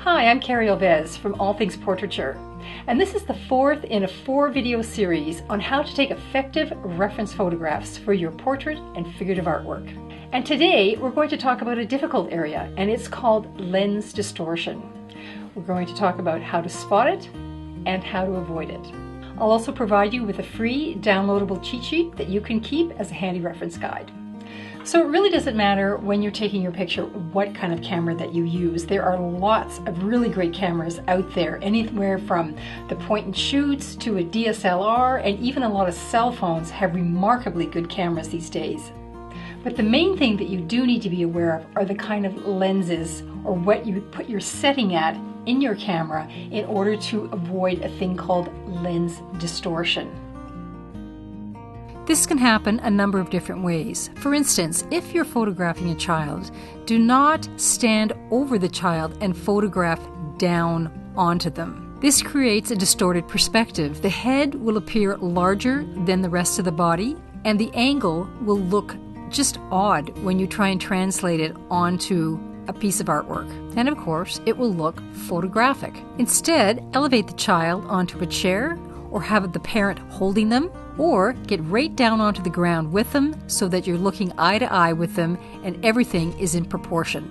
Hi, I'm Carrie Alves from All Things Portraiture, and this is the fourth in a 4-video series on how to take effective reference photographs for your portrait and figurative artwork. And today we're going to talk about a difficult area, and it's called lens distortion. We're going to talk about how to spot it and how to avoid it. I'll also provide you with a free downloadable cheat sheet that you can keep as a handy reference guide. So it really doesn't matter when you're taking your picture what kind of camera that you use. There are lots of really great cameras out there, anywhere from the point and shoots to a DSLR, and even a lot of cell phones have remarkably good cameras these days. But the main thing that you do need to be aware of are the kind of lenses or what you put your setting at in your camera in order to avoid a thing called lens distortion. This can happen a number of different ways. For instance, if you're photographing a child, do not stand over the child and photograph down onto them. This creates a distorted perspective. The head will appear larger than the rest of the body, and the angle will look just odd when you try and translate it onto a piece of artwork. And of course, it will look photographic. Instead, elevate the child onto a chair or have the parent holding them, or get right down onto the ground with them so that you're looking eye to eye with them and everything is in proportion.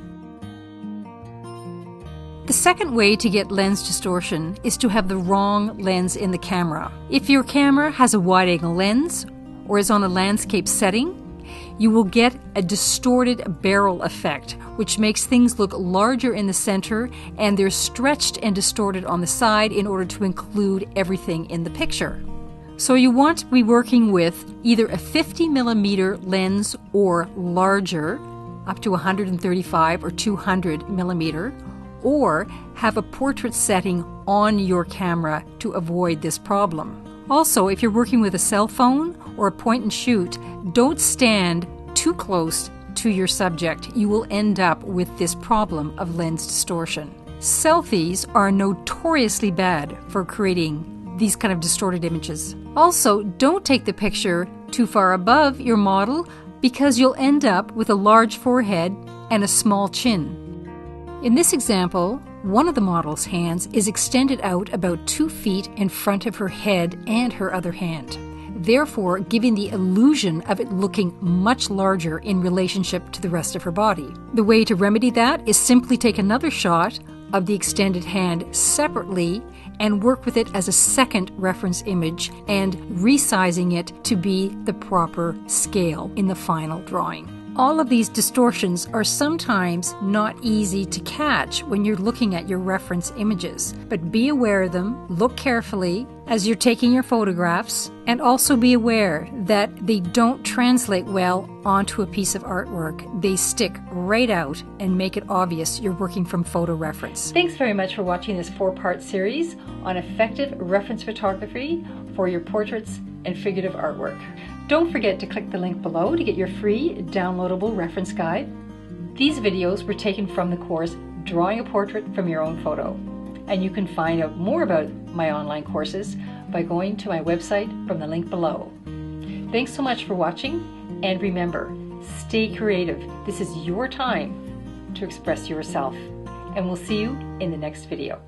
The second way to get lens distortion is to have the wrong lens in the camera. If your camera has a wide-angle lens or is on a landscape setting, you will get a distorted barrel effect, which makes things look larger in the center and they're stretched and distorted on the side in order to include everything in the picture. So you want to be working with either a 50mm lens or larger, up to 135 or 200mm, or have a portrait setting on your camera to avoid this problem. Also, if you're working with a cell phone or a point and shoot, don't stand too close to your subject. You will end up with this problem of lens distortion. Selfies are notoriously bad for creating these kind of distorted images. Also, don't take the picture too far above your model because you'll end up with a large forehead and a small chin. In this example, one of the model's hands is extended out about 2 feet in front of her head and her other hand, therefore giving the illusion of it looking much larger in relationship to the rest of her body. The way to remedy that is simply take another shot of the extended hand separately and work with it as a second reference image and resizing it to be the proper scale in the final drawing. All of these distortions are sometimes not easy to catch when you're looking at your reference images, but be aware of them, look carefully as you're taking your photographs, and also be aware that they don't translate well onto a piece of artwork. They stick right out and make it obvious you're working from photo reference. Thanks very much for watching this 4-part series on effective reference photography for your portraits and figurative artwork. Don't forget to click the link below to get your free downloadable reference guide. These videos were taken from the course Drawing a Portrait from Your Own Photo, and you can find out more about my online courses by going to my website from the link below. Thanks so much for watching, and remember, stay creative. This is your time to express yourself, and we'll see you in the next video.